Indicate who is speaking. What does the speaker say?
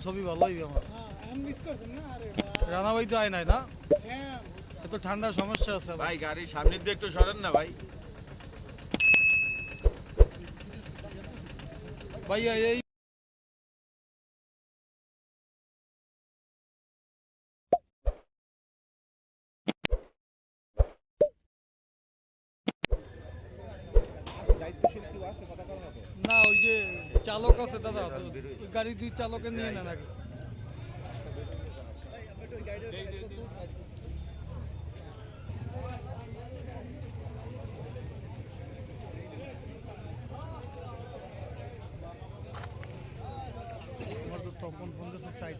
Speaker 1: ছবি ভালোই আমার রানা ভাই তো আয় নাই না এত ঠান্ডা সমস্যা আছে
Speaker 2: ভাই গাড়ির সামনের দিকে একটু সরেন না ভাই।
Speaker 1: ভাইয়া এই না ওই যে চালক আছে দাদা গাড়ি দুই চালকের নিয়ে নেন আগে আমার তো তখন ফোন দিচ্ছে সাইড